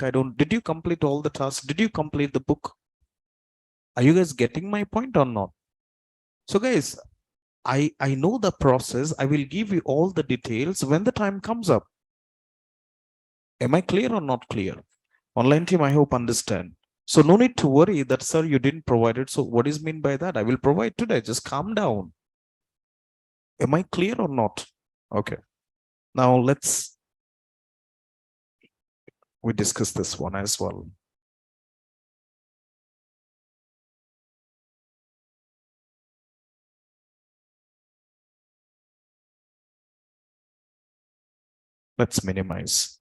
I don't. Did you complete all the tasks? Did you complete the book? Are you guys getting my point or not? So guys, I know the process. I will give you all the details when the time comes up. Am I clear or not clear? Online team, I hope understand. So no need to worry that, sir, you didn't provide it. So what is mean by that? I will provide today. Just calm down. Am I clear or not? Okay. Now we discuss this one as well. Let's minimize.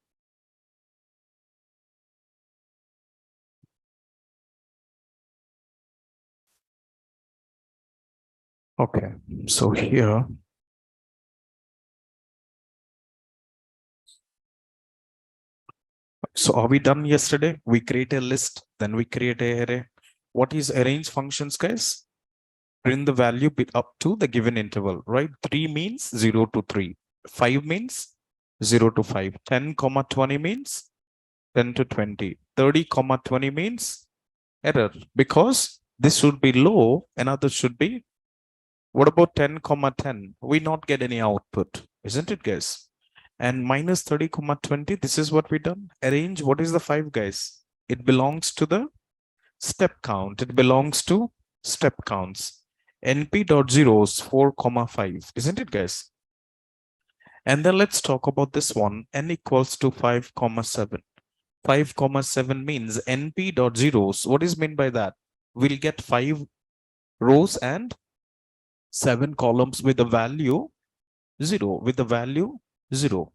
Okay. So here, so are we done yesterday? We create a list, then we create a array. What is arrange functions, guys? Print the value bit up to the given interval, right? 3 means 0 to 3. 5 means 0 to 5. 10, 20 means 10 to 20. 30, 20 means error, because this should be low, another should be. What about 10, 10? We not get any output, isn't it, guys? And minus 30, 20, this is what we done. Arrange, what is the 5, guys? It belongs to the step count. It belongs to step counts. np.zeros 4, 5, isn't it, guys? And then let's talk about this one. N equals to 5, 7. 5, 7 means np.zeros. What is meant by that? We'll get 5 rows and 7 columns with the value 0. With the value 0.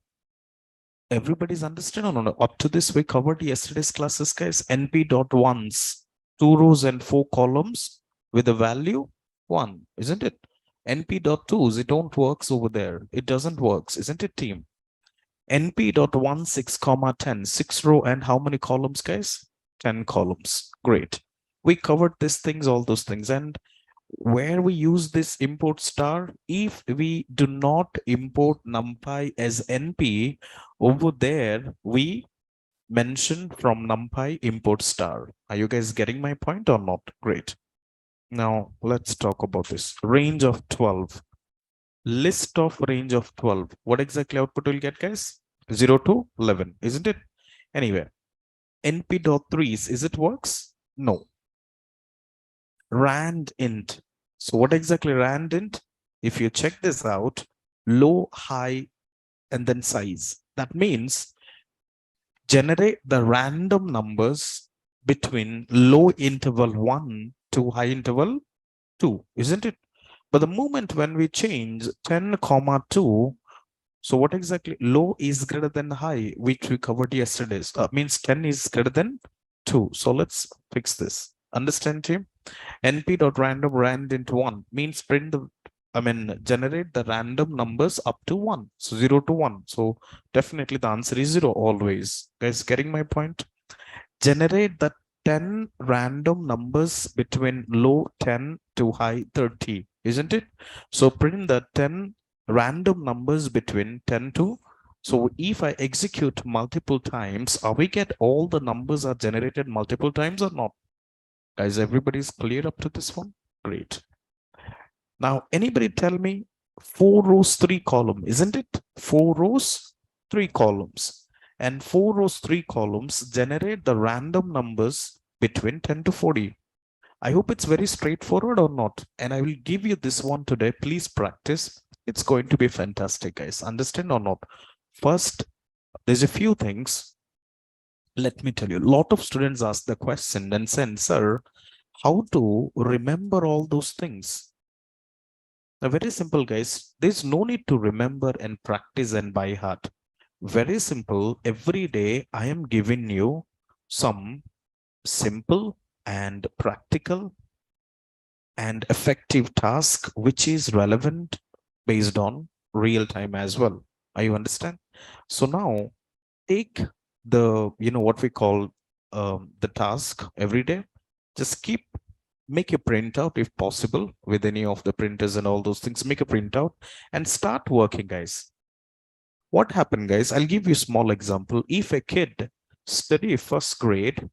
Everybody's understand or no? Up to this, we covered yesterday's classes, guys. np.ones, 2 rows and 4 columns with the value 1, isn't it? np.twos, it don't works over there. It doesn't works, isn't it, team? np.16, 10, 6 row and how many columns, guys? 10 columns. Great. We covered these things, all those things. And where we use this import star, if we do not import numpy as np, over there we mention from numpy import star. Are you guys getting my point or not? Great. Now let's talk about this range of 12. List of range of 12. What exactly output will get, guys? 0 to 11, isn't it? Anyway, np.threes, is it works? No. Rand int. So what exactly rand int? If you check this out, low, high, and then size. That means generate the random numbers between low interval 1 to high interval 2, isn't it? But the moment when we change 10, 2, so what exactly? Low is greater than high, which we covered yesterday. Means 10 is greater than 2. So let's fix this. Understand, team? np.random rand into 1 means print the, generate the random numbers up to 1. So 0 to 1. So definitely the answer is 0 always. Guys, getting my point? Generate the 10 random numbers between low 10 to high 30, isn't it? So print the 10 random numbers between 10 to, so if I execute multiple times, are we get all the numbers are generated multiple times or not? Guys, everybody's clear up to this one? Great. Now, anybody tell me 4 rows, 3 column, isn't it? 4 rows, 3 columns. And 4 rows, 3 columns generate the random numbers between 10 to 40. I hope it's very straightforward or not. And I will give you this one today. Please practice. It's going to be fantastic, guys. Understand or not? First, there's a few things. Let me tell you, a lot of students ask the question and say, sir, how to remember all those things? Now, very simple, guys. There's no need to remember and practice and by heart. Very simple. Every day, I am giving you some simple and practical and effective task, which is relevant based on real time as well. Are you understand? So now take the, what we call the task every day. Just make a printout if possible with any of the printers and all those things. Make a printout and start working, guys. What happened, guys? I'll give you a small example. If a kid study first grade.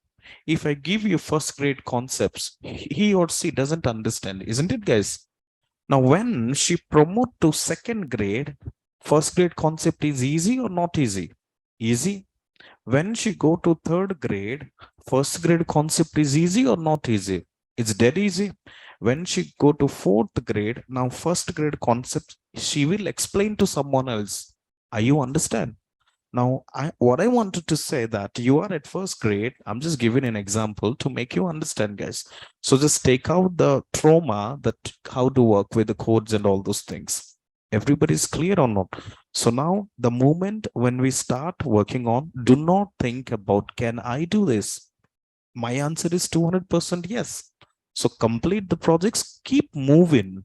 If I give you first grade concepts, he or she doesn't understand, isn't it, guys? Now, when she promote to second grade, first grade concept is easy or not easy? Easy. When she go to third grade, first grade concept is easy or not easy? It's dead easy. When she go to fourth grade, now first grade concept, she will explain to someone else. Are you understand? Now, what I wanted to say that you are at first grade. I'm just giving an example to make you understand, guys. So just take out the trauma that how to work with the codes and all those things. Everybody's clear or not? So now the moment when we start working on, do not think about, can I do this? My answer is 200% yes. So complete the projects, keep moving,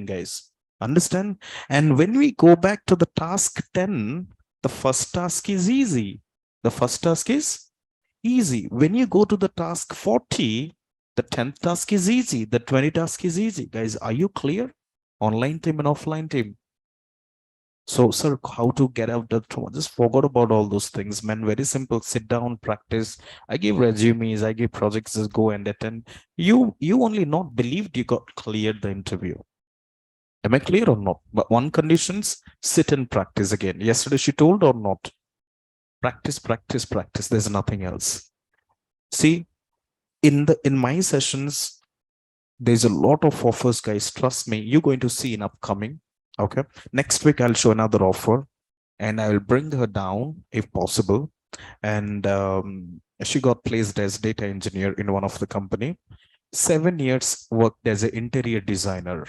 guys. Understand? And when we go back to the task 10, the first task is easy. The first task is easy. When you go to the task 40, the 10th task is easy. The 20 task is easy. Guys, are you clear? Online team and offline team. So, sir, how to get out the trauma? Just forgot about all those things, man. Very simple. Sit down, practice. I give resumes, I give projects, just go and attend. You only not believed you got cleared the interview. Am I clear or not? But one conditions, sit and practice again. Yesterday she told or not? Practice, practice, practice. There's nothing else. See, in my sessions, there's a lot of offers, guys. Trust me, you're going to see in upcoming. Okay. Next week I'll show another offer and I will bring her down if possible. And she got placed as data engineer in one of the company. 7 years worked as an interior designer.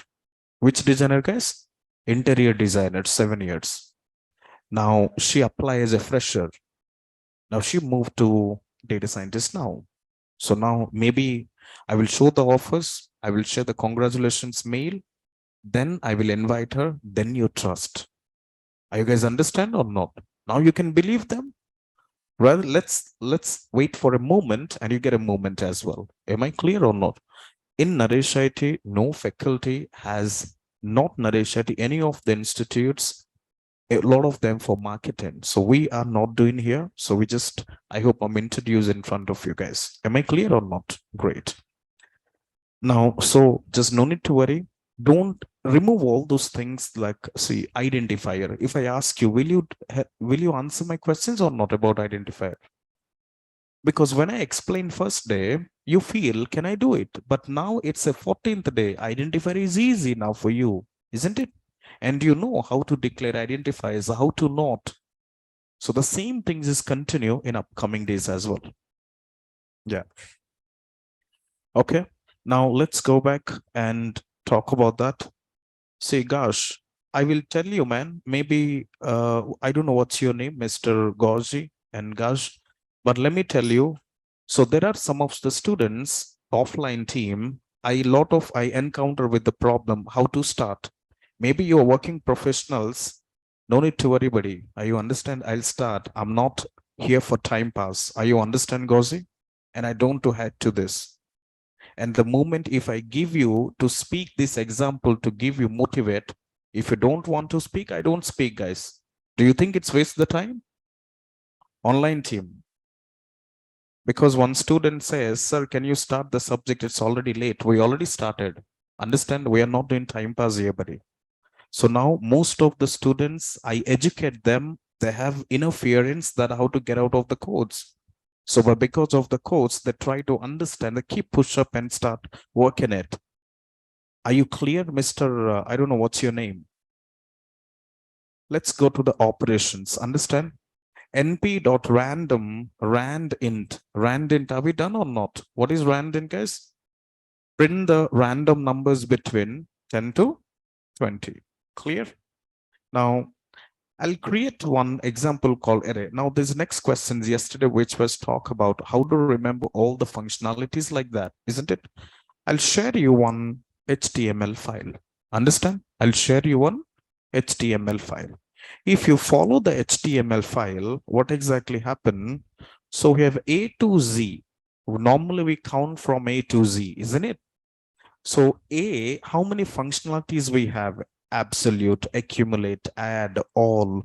Which designer, guys? Interior designer, 7 years. Now she applied as a fresher. Now she moved to data scientist now. So now maybe I will show the offers. I will share the congratulations mail. Then I will invite her. Then you trust. Are you guys understand or not? Now you can believe them. Well, let's wait for a moment and you get a moment as well. Am I clear or not? In Naresh IT, no faculty has not Naresh IT, any of the institutes, a lot of them for marketing. So we are not doing here. So we just, I hope I'm introduced in front of you guys. Am I clear or not? Great. Now, so just no need to worry. Don't remove all those things like, see, identifier. If I ask you, will you answer my questions or not about identifier? Because when I explain first day, you feel, can I do it? But now it's a 14th day. Identifier is easy now for you, isn't it? And you know how to declare identifiers, how to not. So the same things is continue in upcoming days as well. Yeah. Okay. Now let's go back and talk about that. See, gosh, I will tell you, man, maybe, I don't know what's your name, Mr. Gauzy and Gash, but let me tell you. So there are some of the students, offline team, I encounter with the problem, how to start. Maybe you're working professionals, no need to worry, buddy. Are you understand? I'll start. I'm not here for time pass. Are you understand, Gauzy? And I don't to add to this. And the moment if I give you to speak this example to give you motivate, if you don't want to speak, I don't speak, guys. Do you think it's waste the time? Online team. Because one student says, sir, can you start the subject? It's already late. We already started. Understand? We are not doing time pass here, buddy. So now most of the students, I educate them. They have interference that how to get out of the codes. So, but because of the codes, they try to understand, they keep push up and start working it. Are you clear, Mr. I don't know what's your name. Let's go to the operations. Understand? np.random randint. Are we done or not? What is randint, guys? Print the random numbers between 10 to 20. Clear? Now, I'll create one example called array. Now, there's next questions yesterday, which was talk about how to remember all the functionalities like that, isn't it? I'll share you one HTML file. Understand? I'll share you one HTML file. If you follow the HTML file, what exactly happened? So we have A to Z. Normally we count from A to Z, isn't it? So A, how many functionalities we have? Absolute, accumulate, add, all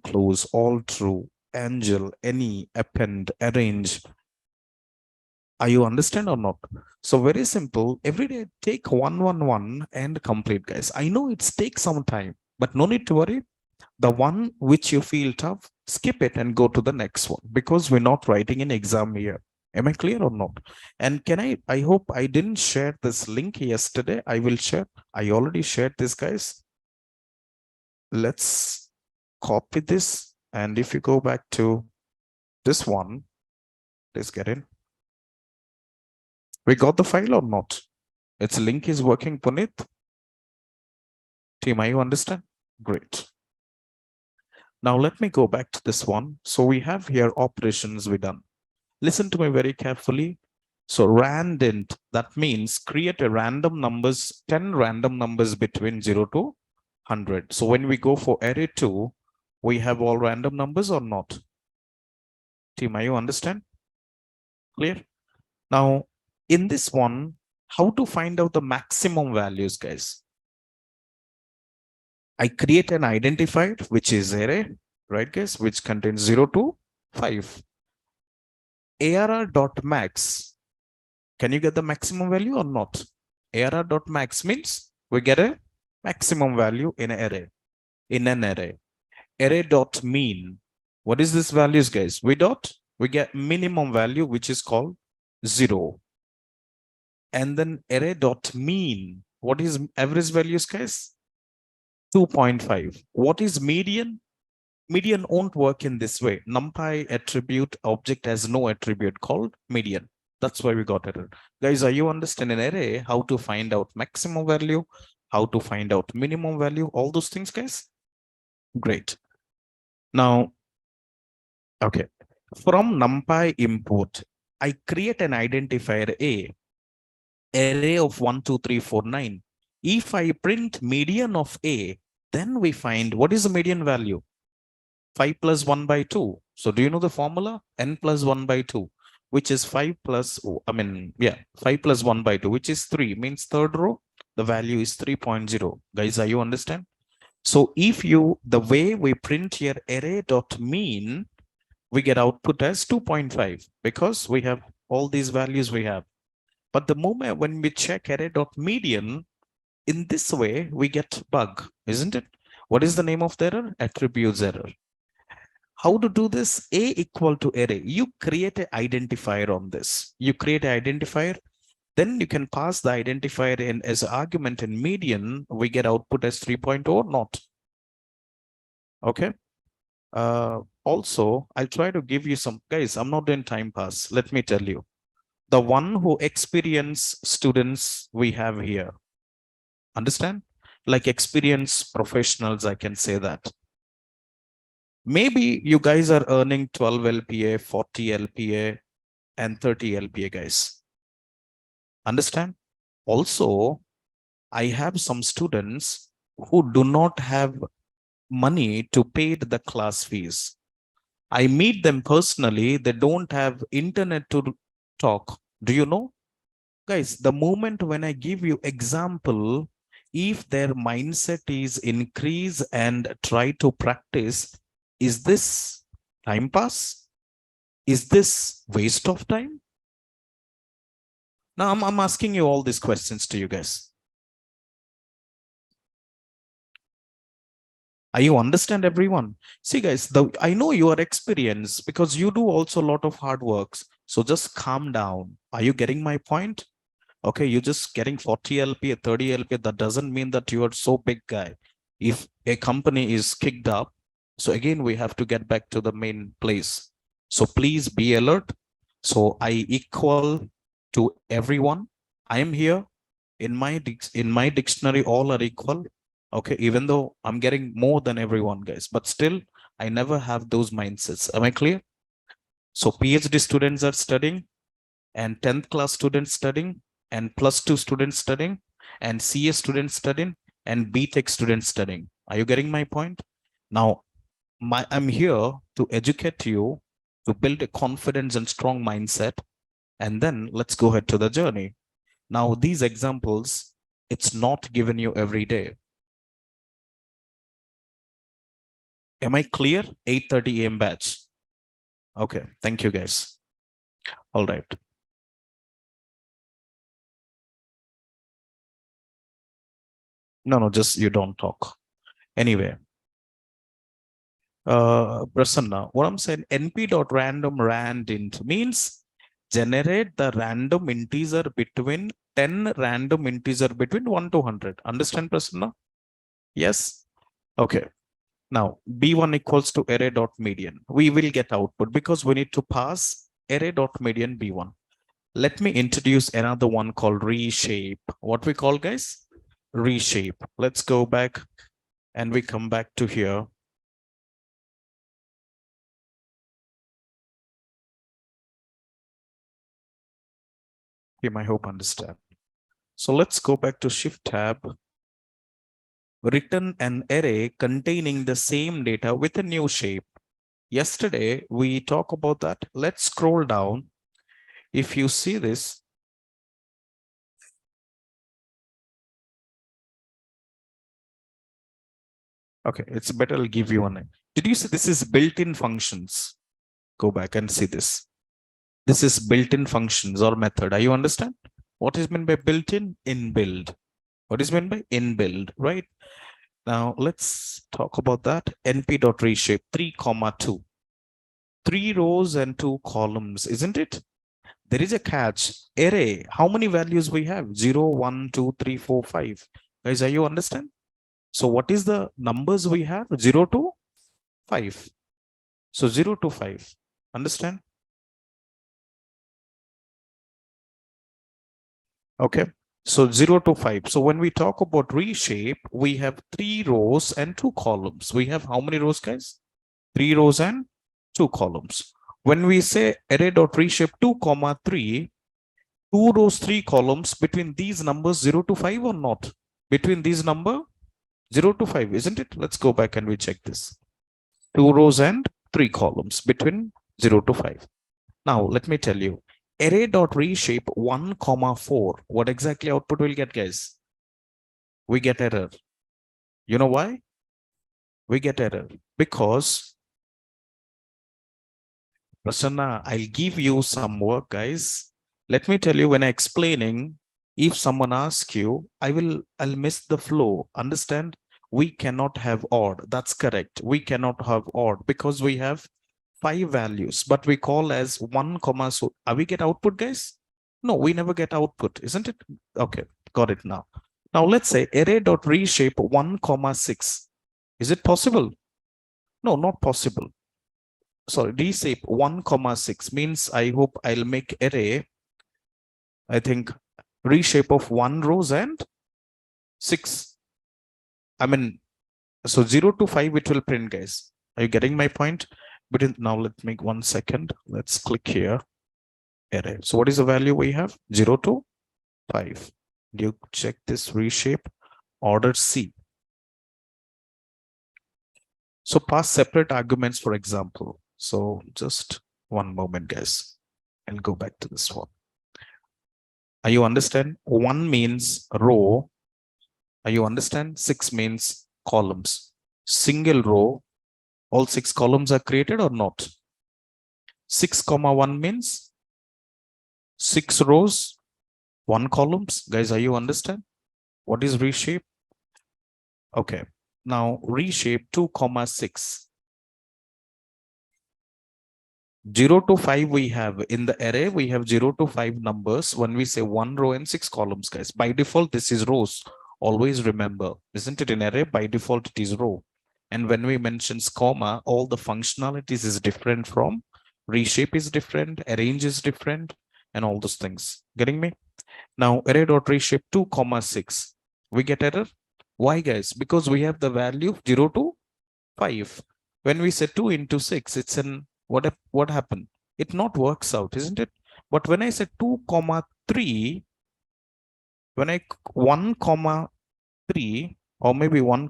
close, all true. angel, any, append, arrange. Are you understand or not? So very simple. Every day take 111 and complete, guys. I know it takes some time, but no need to worry. The one which you feel tough, skip it and go to the next one, because we're not writing an exam here. Am I clear or not? And I hope I didn't share this link yesterday. I will share. I already shared this, guys. Let's copy this. And if you go back to this one, let's get in. We got the file or not? Its link is working, Puneet. Team, are you understand? Great. Now let me go back to this one. So we have here operations we done. Listen to me very carefully. So randint, that means create a random numbers, 10 random numbers between 0 to 100. So when we go for array 2, we have all random numbers or not? Team, are you understand? Clear? Now, in this one, how to find out the maximum values, guys? I create an identifier, which is array, right, guys, which contains 0 to 5. ARR.max, can you get the maximum value or not? ARR.max means we get a maximum value in an array. Array.mean, what is this values, guys? We get minimum value, which is called 0. And then array.mean, what is average values, guys? 2.5. What is median? Median won't work in this way. NumPy attribute object has no attribute called median. That's why we got error. Guys, are you understanding array? How to find out maximum value? How to find out minimum value? All those things, guys? Great. Now, okay. From NumPy import, I create an identifier A, array of 1, 2, 3, 4, 9. If I print median of A, then we find what is the median value? 5 plus 1 by 2. So do you know the formula? N plus 1 by 2, which is 5 plus, 5 plus 1 by 2, which is 3, means third row, the value is 3.0. Guys, are you understand? So if the way we print here array.mean, we get output as 2.5 because we have all these values we have. But the moment when we check array.median, in this way, we get bug, isn't it? What is the name of the error? Attributes error. How to do this? A equal to array. You create an identifier on this. You create an identifier, then you can pass the identifier in as argument in median. We get output as 3.0 or not. Okay. Also, I'll try to give you some, guys, I'm not doing time pass. Let me tell you. The one who experience students we have here. Understand? Like experienced professionals, I can say that. Maybe you guys are earning 12 LPA, 40 LPA, and 30 LPA, guys. Understand? Also, I have some students who do not have money to pay the class fees. I meet them personally. They don't have internet to talk. Do you know? Guys, the moment when I give you example, if their mindset is increase and try to practice, is this time pass? Is this waste of time? Now I'm asking you all these questions to you guys. Are you understand everyone? See guys, I know you are experienced because you do also a lot of hard works. So just calm down. Are you getting my point? Okay, you're just getting 40 LP, 30 LP. That doesn't mean that you are so big guy. If a company is kicked up, so again, we have to get back to the main place. So please be alert. So I equal to everyone. I am here in my dictionary, all are equal. Okay, even though I'm getting more than everyone, guys, but still, I never have those mindsets. Am I clear? So PhD students are studying, and 10th class students studying, and +2 students studying, and CS students studying, and BTech students studying. Are you getting my point? Now, I'm here to educate you, to build a confidence and strong mindset, and then let's go ahead to the journey. Now, these examples, it's not given you every day. Am I clear? 8:30 a.m. batch. Okay, thank you guys. All right. No, just you don't talk. Anyway, Prasanna, what I'm saying, np.random randint means generate the random integer between 10 random integer between 1 to 100. Understand, Prasanna? Yes. Okay. Now, B1 equals to array dot median. We will get output because we need to pass array dot median B1. Let me introduce another one called reshape. What we call, guys? Reshape. Let's go back and we come back to here. You might hope understand. So let's go back to Shift tab. Return an array containing the same data with a new shape. Yesterday, we talked about that. Let's scroll down. If you see this, okay, it's better I'll give you one. Did you see this is built-in functions? Go back and see this. This is built-in functions or method. Are you understand? What is meant by built-in? Inbuilt. What is meant by inbuilt, right? Now let's talk about that. np.reshape 3, 2. 3 rows and 2 columns, isn't it? There is a catch. Array. How many values we have? 0, 1, 2, 3, 4, 5. Guys, are you understand? So what is the numbers we have? 0 to 5. So 0 to 5. Understand? Okay. So 0 to 5. So when we talk about reshape, we have 3 rows and 2 columns. We have how many rows, guys? 3 rows and 2 columns. When we say array.reshape 2, 3, 2 rows, 3 columns, between these numbers 0 to 5 or not? Between these number 0 to 5, isn't it? Let's go back and we check this. 2 rows and 3 columns between 0 to 5. Now, let me tell you, array.reshape 1, 4. What exactly output will get, guys? We get error. You know why? We get error because, Prasanna, I'll give you some work, guys. Let me tell you, when I'm explaining, if someone asks you, I'll miss the flow. Understand? We cannot have odd. That's correct. We cannot have odd because we have 5 values, but we call as 1, so are we get output, guys? No, we never get output, isn't it? Okay, got it now. Now let's say array.reshape 1, 6. Is it possible? No, not possible. Sorry, reshape 1, 6 means I hope I'll make array, I think, reshape of 1 rows and 6. I mean, so 0 to 5 it will print, guys. Are you getting my point? But now let's make 1 second. Let's click here. Array. So what is the value we have? 0 to 5. You check this reshape order C. So pass separate arguments, for example. So just one moment, guys. I'll go back to this one. Are you understand? 1 means row. Are you understand? 6 means columns. Single row, all 6 columns are created or not? 6, 1 means 6 rows, 1 columns. Guys, are you understand? What is reshape? Okay. Now reshape 2, 6. 0 to 5 we have in the array, we have 0 to 5 numbers when we say 1 row and 6 columns, guys. By default, this is rows. Always remember, isn't it? In array, by default, it is row. And when we mention comma, all the functionalities is different from reshape is different, arrange is different, and all those things. Getting me? Now, array.reshape 2, 6. We get error. Why, guys? Because we have the value 0 to 5. When we say 2 into 6, it's an what happened? It not works out, isn't it? But when I say 2, 3, when I 1, 3, or maybe 1,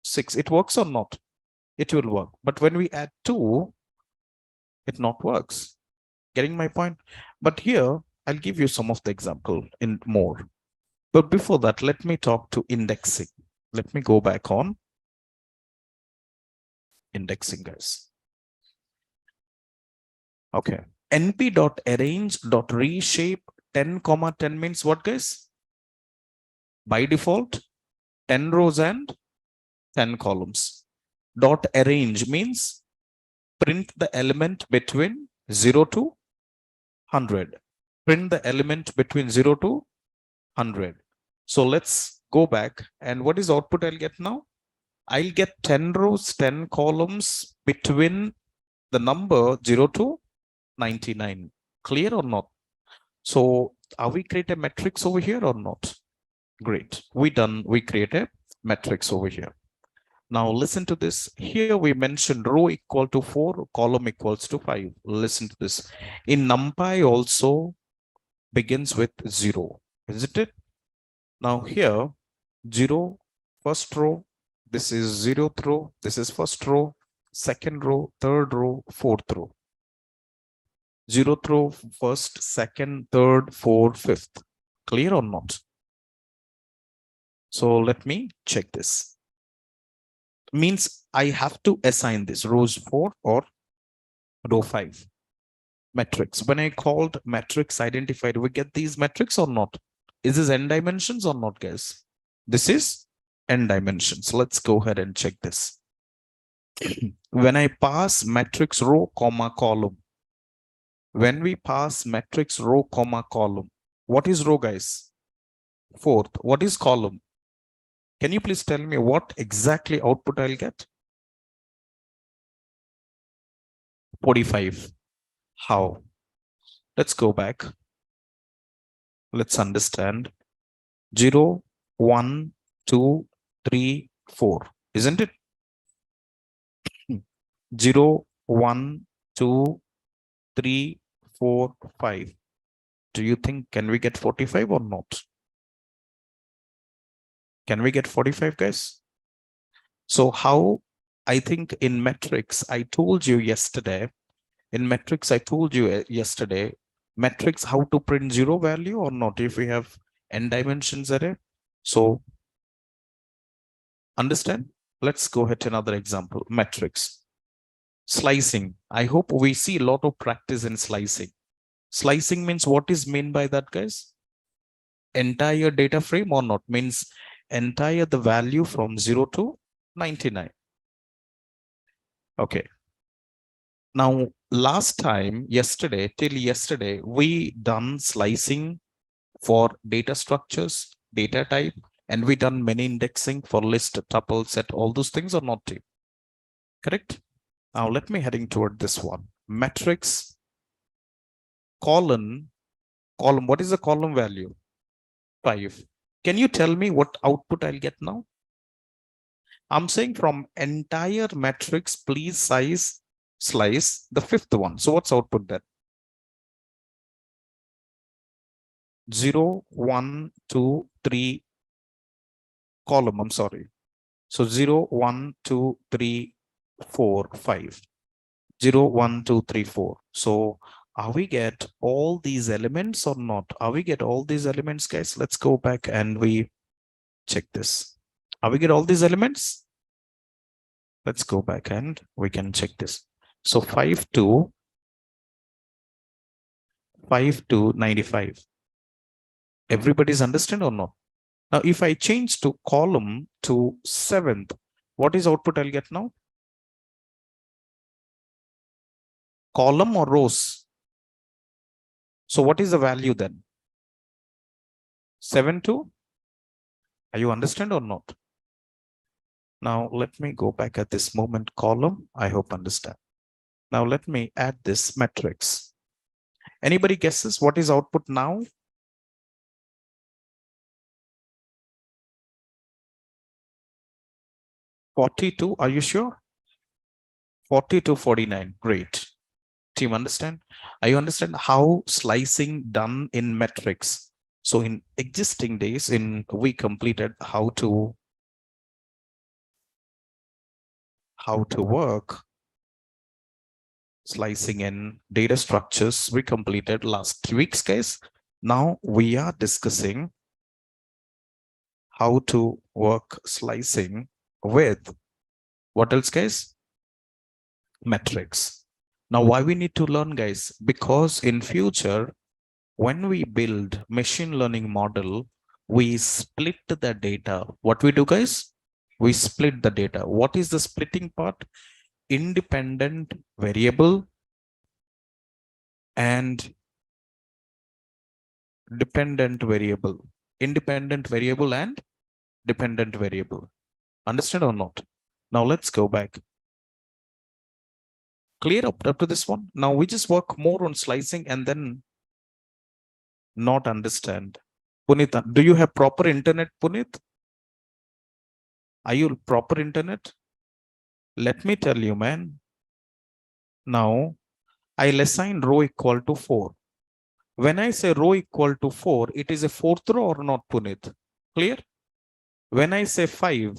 6, it works or not? It will work. But when we add 2, it not works. Getting my point? But here, I'll give you some of the example in more. But before that, let me talk to indexing. Let me go back on indexing, guys. Okay. np.arrange.reshape 10 comma 10 means what, guys? By default, 10 rows and 10 columns. Dot arrange means print the element between 0 to 100. Print the element between 0 to 100. So let's go back. And what is output I'll get now? I'll get 10 rows, 10 columns between the number 0 to 99. Clear or not? So are we create a matrix over here or not? Great. We create a matrix over here. Now listen to this. Here we mentioned row equal to 4, column equals to 5. Listen to this. In NumPy also begins with 0, isn't it? Now here, 0, first row, this is 0th row, this is first row, second row, third row, fourth row. 0th row, first, second, third, fourth, fifth. Clear or not? So let me check this. Means I have to assign this rows 4 or row 5. Matrix. When I called matrix identified, we get these matrix or not? Is this n dimensions or not, guys? This is n dimensions. Let's go ahead and check this. When I pass matrix row comma column, when we pass matrix row comma column, what is row, guys? 4th. What is column? Can you please tell me what exactly output I'll get? 45. How? Let's go back. Let's understand. 0, 1, 2, 3, 4. Isn't it? 0, 1, 2, 3, 4, 5. Do you think can we get 45 or not? Can we get 45, guys? So how, I think in metrics, I told you yesterday, metrics how to print 0 value or not if we have n dimensions array. So understand? Let's go ahead to another example. Metrics. Slicing. I hope we see a lot of practice in slicing. Slicing means what is meant by that, guys? Entire data frame or not? Means entire the value from 0 to 99. Okay. Now, last time, till yesterday, we done slicing for data structures, data type, and we done many indexing for list, tuple, set, all those things or not, team? Correct? Now, let me heading toward this one. Matrix, column, what is the column value? 5. Can you tell me what output I'll get now? I'm saying from entire matrix, please slice the 5th one. So what's output there? 0, 1, 2, 3 column. I'm sorry. So 0, 1, 2, 3, 4, 5. 0, 1, 2, 3, 4. So are we get all these elements or not? Are we get all these elements, guys? Let's go back and we check this. Are we get all these elements? Let's go back and we can check this. So 5 to 95. Everybody's understand or not? Now, if I change to column to 7th, what is output I'll get now? Column or rows? So what is the value then? 7 to? Are you understand or not? Now, let me go back at this moment column. I hope understand. Now, let me add this matrix. Anybody guesses what is output now? 42. Are you sure? 40 to 49. Great. Team, understand? Are you understand how slicing done in metrics? So in existing days, we completed how to work slicing in data structures. We completed last 3 weeks, guys. Now we are discussing how to work slicing with what else, guys? Metrics. Now, why we need to learn, guys? Because in future, when we build machine learning model, we split the data. What we do, guys? We split the data. What is the splitting part? Independent variable and dependent variable. Independent variable and dependent variable. Understand or not? Now let's go back. Clear up to this one? Now we just work more on slicing and then not understand. Punit, do you have proper internet, Punit? Are you proper internet? Let me tell you, man. Now, I'll assign row equal to 4. When I say row equal to 4, it is a fourth row or not, Punit? Clear? When I say 5,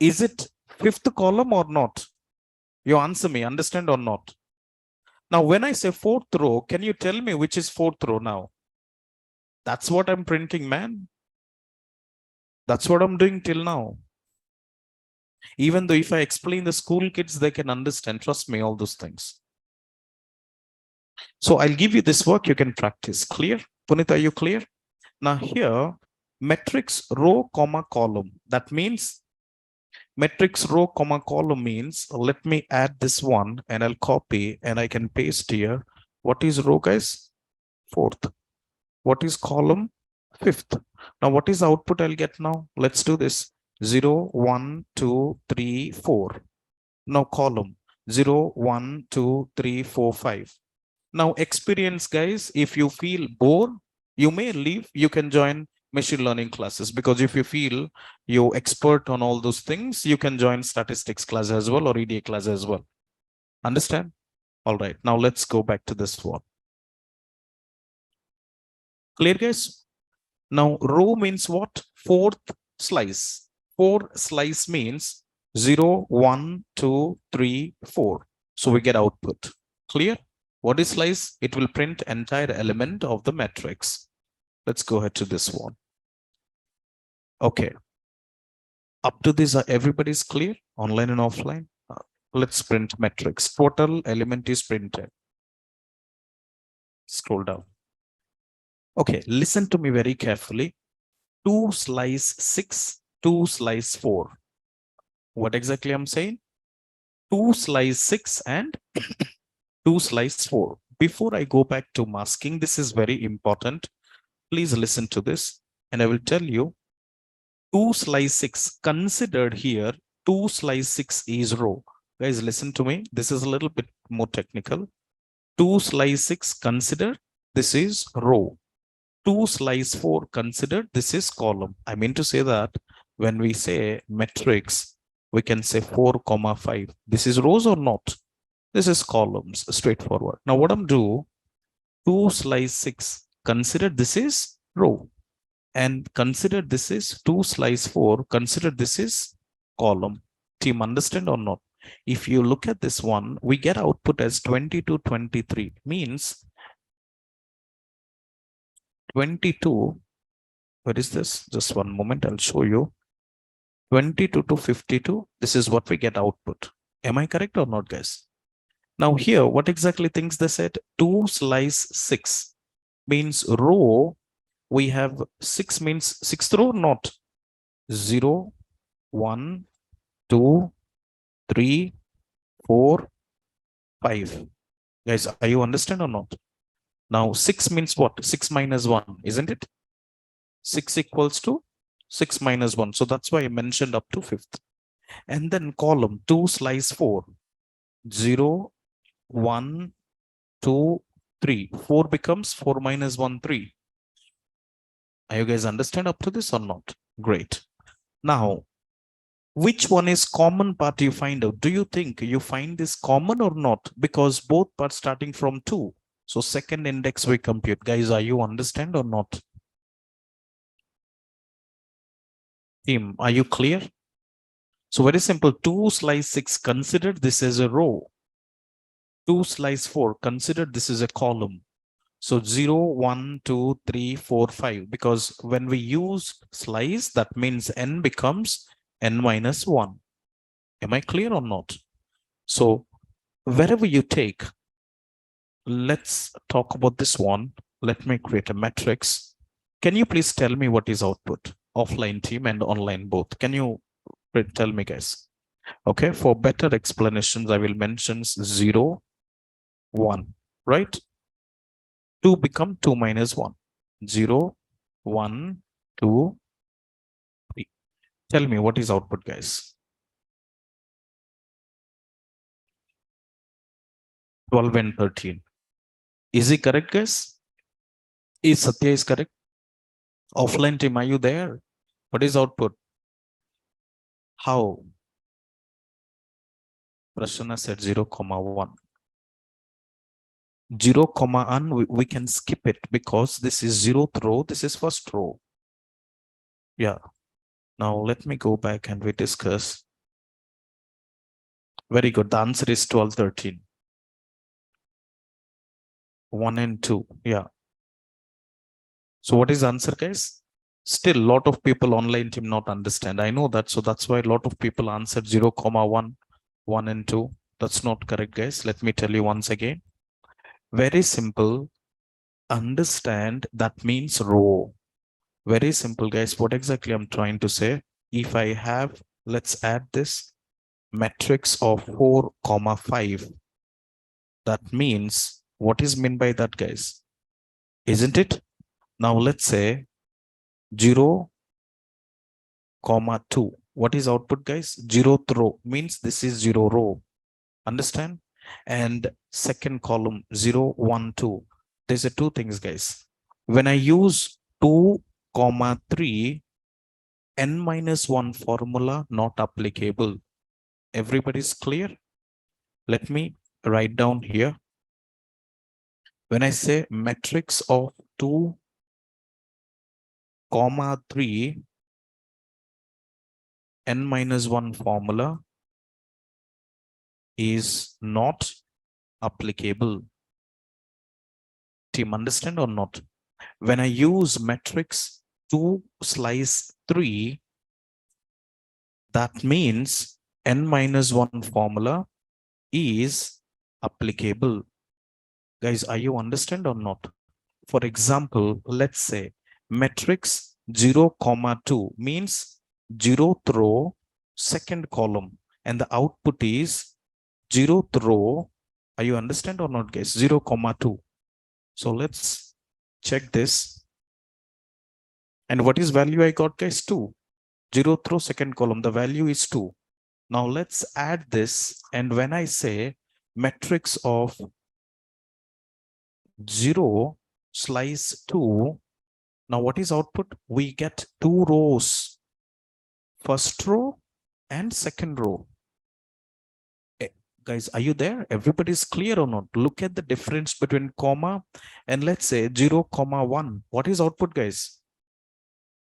is it fifth column or not? You answer me, understand or not? Now, when I say fourth row, can you tell me which is fourth row now? That's what I'm printing, man. That's what I'm doing till now. Even though if I explain the school kids, they can understand. Trust me, all those things. So I'll give you this work, you can practice. Clear? Punit, are you clear? Now here, matrix row, comma, column. That means matrix row, comma, column means, let me add this one and I'll copy and I can paste here. What is row, guys? Fourth. What is column? Fifth. Now what is output I'll get now? Let's do this. 0, 1, 2, 3, 4. Now column 0, 1, 2, 3, 4, 5. Now experience, guys, if you feel bored, you may leave, you can join machine learning classes, because if you feel you're expert on all those things, you can join statistics class as well or EDA class as well. Understand? All right, now let's go back to this one. Clear, guys? Now row means what? Fourth slice. 4 slice means 0, 1, 2, 3, 4. So we get output. Clear? What is slice? It will print entire element of the matrix. Let's go ahead to this one. Okay. Up to this, everybody's clear? Online and offline? Let's print matrix. Total element is printed. Scroll down. Okay, listen to me very carefully. 2 slice 6, 2 slice 4. What exactly I'm saying? 2 slice 6 and 2 slice 4. Before I go back to masking, this is very important. Please listen to this and I will tell you 2 slice 6 considered here. 2 slice 6 is row. Guys, listen to me. This is a little bit more technical. 2 slice 6 considered. This is row. 2 slice 4 considered. This is column. I mean to say that when we say matrix, we can say 4, 5. This is rows or not? This is columns, straightforward. Now what I'm do, 2 slice 6, consider this is row. And consider this is 2 slice 4, consider this is column. Team, understand or not? If you look at this one, we get output as 22, 23. Means 22, what is this? Just one moment, I'll show you. 22 to 52, this is what we get output. Am I correct or not, guys? Now here, what exactly things they said? 2 slice 6 means row. We have 6 means 6th row, not 0, 1, 2, 3, 4, 5. Guys, are you understand or not? Now 6 means what? 6 minus 1, isn't it? 6 equals to 6 minus 1. So that's why I mentioned up to 5th. And then column 2 slice 4, 0, 1, 2, 3. 4 becomes 4 minus 1, 3. Are you guys understand up to this or not? Great. Now, which one is common part you find out? Do you think you find this common or not? Because both parts starting from 2. So second index we compute. Guys, are you understand or not? Team, are you clear? So very simple. 2 slice 6, consider this as a row. 2 slice 4, consider this is a column. So 0, 1, 2, 3, 4, 5. Because when we use slice, that means n becomes n minus 1. Am I clear or not? So wherever you take, let's talk about this one. Let me create a matrix. Can you please tell me what is output? Offline team and online both. Can you tell me, guys? Okay, for better explanations, I will mention 0, 1, right? 2 become 2 minus 1. 0, 1, 2, 3. Tell me what is output, guys? 12 and 13. Is it correct, guys? Is Satya is correct? Offline team, are you there? What is output? How? Prasanna said 0, 1. 0, 1, we can skip it because this is 0th row, this is first row. Yeah. Now let me go back and we discuss. Very good. The answer is 12, 13. 1 and 2. Yeah. So what is the answer, guys? Still, a lot of people online team not understand. I know that. So that's why a lot of people answered 0, 1, 1 and 2. That's not correct, guys. Let me tell you once again. Very simple. Understand that means row. Very simple, guys. What exactly I'm trying to say? If I have, let's add this matrix of 4, 5. That means, what is meant by that, guys? Isn't it? Now let's say 0, 2. What is output, guys? 0th row means this is 0 row. Understand? And second column 0, 1, 2. There's a two things, guys. When I use 2, 3, n minus 1 formula not applicable. Everybody's clear? Let me write down here. When I say matrix of 2, 3, n minus 1 formula is not applicable. Team, understand or not? When I use matrix 2 slice 3, that means n minus 1 formula is applicable. Guys, are you understand or not? For example, let's say matrix 0, 2 means 0th row, second column, and the output is 0th row. Are you understand or not, guys? 0, 2. So let's check this. And what is value I got, guys? 2. 0th row, second column, the value is 2. Now let's add this. And when I say matrix of 0 slice 2, now what is output? We get 2 rows, first row and second row. Guys, are you there? Everybody's clear or not? Look at the difference between comma and let's say 0, 1. What is output, guys?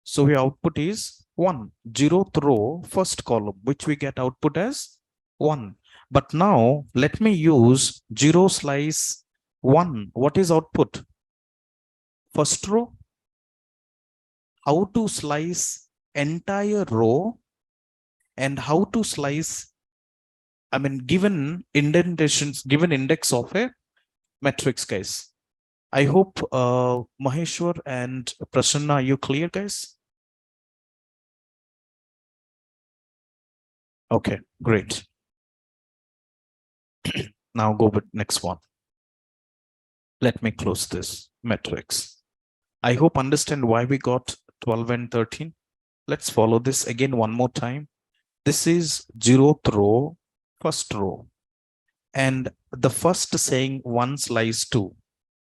So your output is 1. 0th row, first column, which we get output as 1. But now let me use 0 slice 1. What is output? First row. How to slice entire row and how to slice, I mean, given indentations, given index of a matrix, guys. I hope Maheshwar and Prasanna, are you clear, guys? Okay, great. Now go with next one. Let me close this matrix. I hope understand why we got 12 and 13. Let's follow this again one more time. This is 0th row, first row. And the first saying 1 slice 2.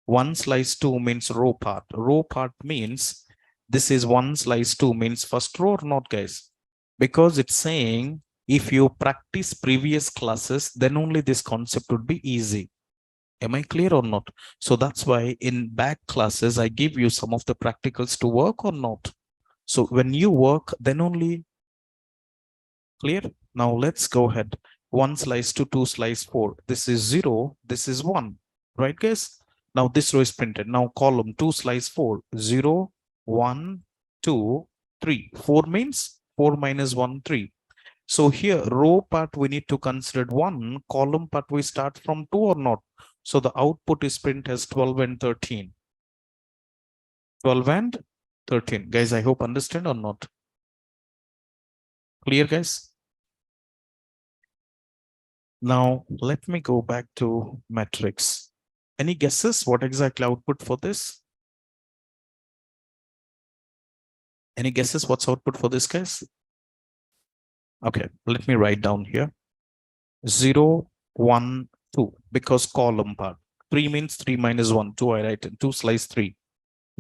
1 slice 2 means row part. Row part means this is 1 slice 2 means first row or not, guys? Because it's saying if you practice previous classes, then only this concept would be easy. Am I clear or not? So that's why in back classes, I give you some of the practicals to work or not. So when you work, then only clear. Now let's go ahead. 1 slice to 2 slice 4. This is 0. This is 1. Right, guys? Now this row is printed. Now column 2 slice 4. 0, 1, 2, 3. 4 means 4 minus 1, 3. So here, row part, we need to consider 1, column part, we start from 2 or not. So the output is print as 12 and 13. 12 and 13. Guys, I hope understand or not. Clear, guys? Now, let me go back to matrix. Any guesses what exactly output for this? Any guesses what's output for this, guys? Okay, let me write down here. 0, 1, 2, because column part. 3 means 3 minus 1, 2 I write in 2 slice 3.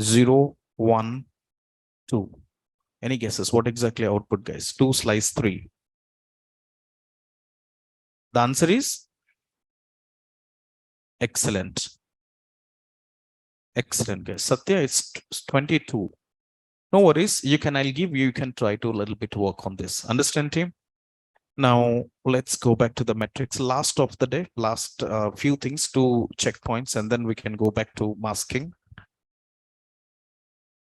0, 1, 2. Any guesses what exactly output, guys? 2 slice 3. The answer is excellent. Excellent, guys. Satya, it's 22. No worries. I'll give you, you can try to a little bit work on this. Understand, team? Now, let's go back to the metrics. Last of the day, last few things, 2 checkpoints, and then we can go back to masking.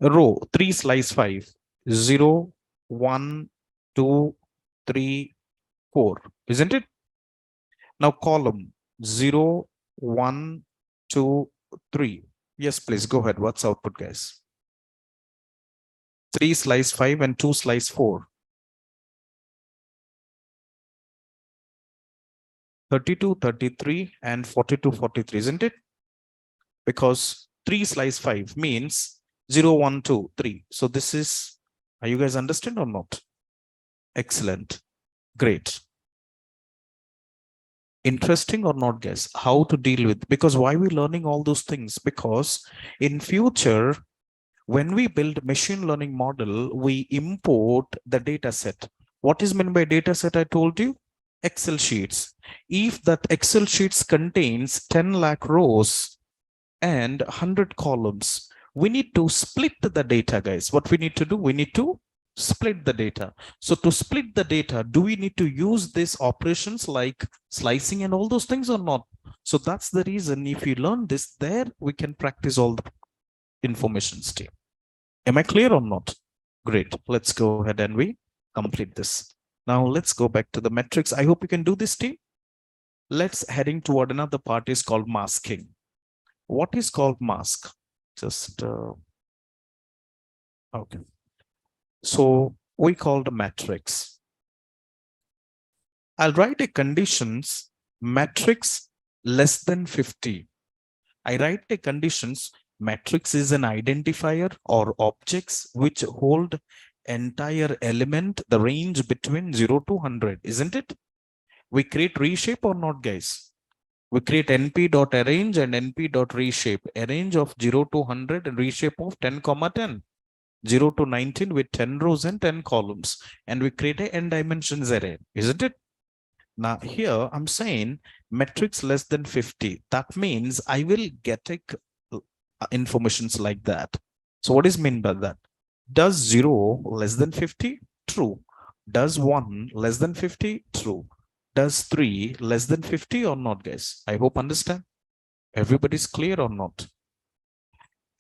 Row 3 slice 5. 0, 1, 2, 3, 4. Isn't it? Now column 0, 1, 2, 3. Yes, please go ahead. What's output, guys? 3 slice 5 and 2 slice 4. 32, 33 and 42, 43, isn't it? Because 3 slice 5 means 0, 1, 2, 3. So this is, are you guys understand or not? Excellent. Great. Interesting or not, guys? How to deal with, because why we learning all those things? Because in future, when we build machine learning model, we import the data set. What is meant by data set? I told you, Excel sheets. If that Excel sheets contains 10 lakh rows and 100 columns, we need to split the data, guys. What we need to do? We need to split the data. So to split the data, do we need to use these operations like slicing and all those things or not? So that's the reason, if you learn this, there we can practice all the information stream. Am I clear or not? Great. Let's go ahead and we complete this. Now let's go back to the metrics. I hope you can do this, team. Let's heading toward another part is called masking. What is called mask? Just okay. So we call the matrix. I'll write a conditions matrix less than 50. I write a conditions matrix is an identifier or objects which hold entire element, the range between 0 to 100, isn't it? We create reshape or not, guys? We create np.arrange and np.reshape, arrange of 0 to 100 and reshape of 10, 10. 0 to 19 with 10 rows and 10 columns. And we create a n dimensions array, isn't it? Now here I'm saying matrix less than 50. That means I will get a informations like that. So what is meant by that? Does 0 less than 50? True. Does 1 less than 50? True. Does 3 less than 50 or not, guys? I hope understand. Everybody's clear or not?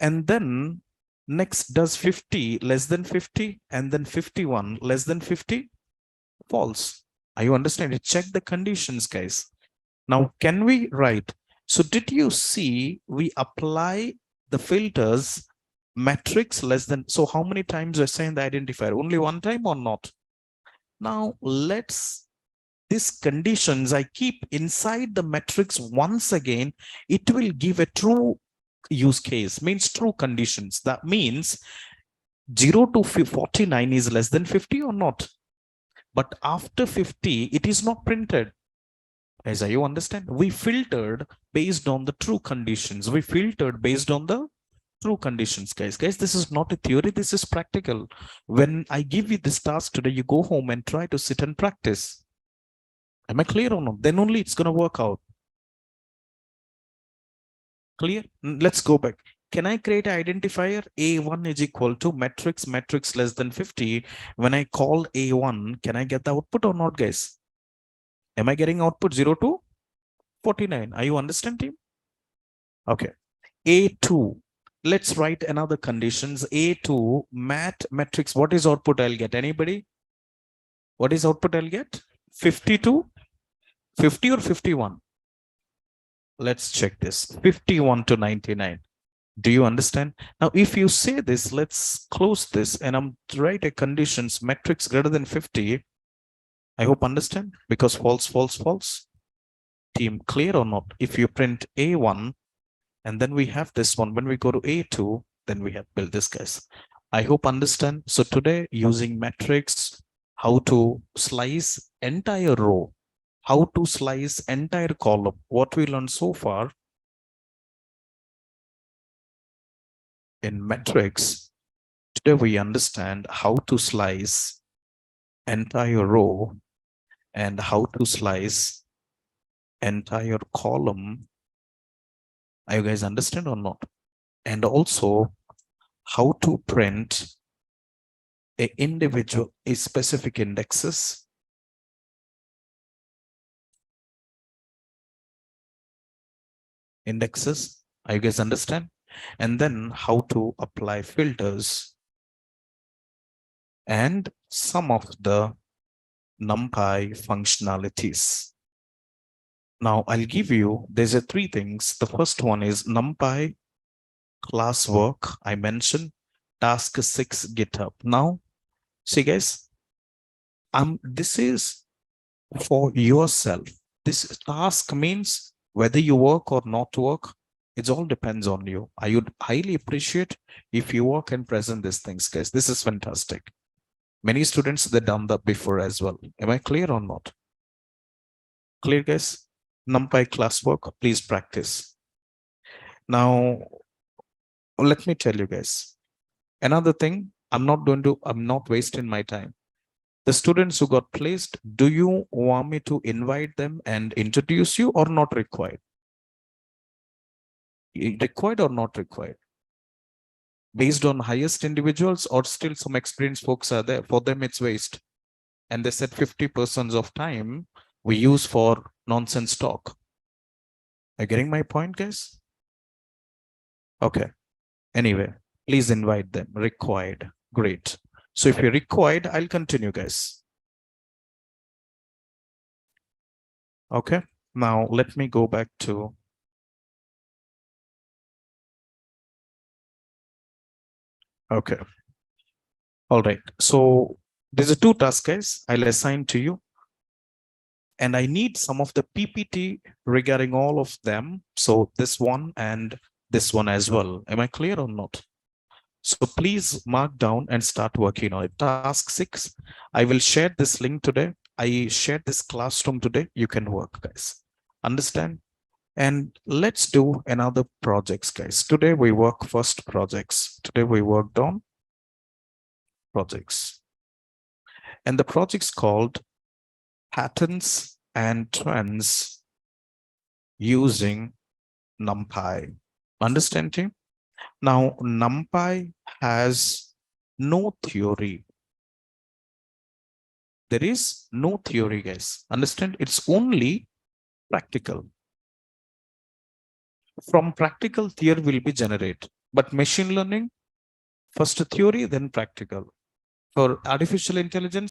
And then next, does 50 less than 50? And then 51 less than 50? False. Are you understanding? Check the conditions, guys. Now, can we write? So did you see we apply the filters matrix less than, so how many times I assign the identifier? Only one time or not? Now let's, these conditions I keep inside the matrix once again, it will give a true use case, means true conditions. That means 0 to 49 is less than 50 or not? But after 50, it is not printed. As you understand, we filtered based on the true conditions. We filtered based on the true conditions, guys. Guys, this is not a theory. This is practical. When I give you this task today, you go home and try to sit and practice. Am I clear or not? Then only it's going to work out. Clear? Let's go back. Can I create an identifier? A1 is equal to matrix less than 50. When I call A1, can I get the output or not, guys? Am I getting output 0 to 49? Are you understanding? Okay. A2. Let's write another conditions. A2 matrix. What is output I'll get? Anybody? What is output I'll get? 52, 50 or 51? Let's check this. 51 to 99. Do you understand? Now, if you say this, let's close this and I'm write a conditions matrix greater than 50. I hope understand, because false, false, false. Team, clear or not? If you print A1 and then we have this one, when we go to A2, then we have built this, guys. I hope understand. So today, using matrix, how to slice entire row, how to slice entire column, what we learned so far in matrix, today we understand how to slice entire row and how to slice entire column. Are you guys understand or not? And also how to print a specific indexes. Indexes. Are you guys understand? And then how to apply filters and some of the NumPy functionalities. Now I'll give you, there's a three things. The first one is NumPy classwork. I mentioned task 6 GitHub. Now, see guys, this is for yourself. This task means whether you work or not work, it all depends on you. I would highly appreciate if you work and present these things, guys. This is fantastic. Many students, they've done that before as well. Am I clear or not? Clear, guys? NumPy classwork, please practice. Now, let me tell you guys, another thing, I'm not wasting my time. The students who got placed, do you want me to invite them and introduce you or not required? Required or not required? Based on highest individuals or still some experienced folks are there? For them, it's waste. And they said 50% of time we use for nonsense talk. Are you getting my point, guys? Okay. Anyway, please invite them. Required. Great. So if you're required, I'll continue, guys. Okay. Now let me go back to okay. All right. So there's a two tasks, guys. I'll assign to you. And I need some of the PPT regarding all of them. So this one and this one as well. Am I clear or not? So please mark down and start working on it. Task 6. I will share this link today. I shared this classroom today. You can work, guys. Understand? And let's do another projects, guys. Today we work first projects. Today we worked on projects. And the project's called patterns and trends using NumPy. Understand, team? Now, NumPy has no theory. There is no theory, guys. Understand? It's only practical. From practical, theory will be generated. But machine learning, first theory, then practical. For artificial intelligence,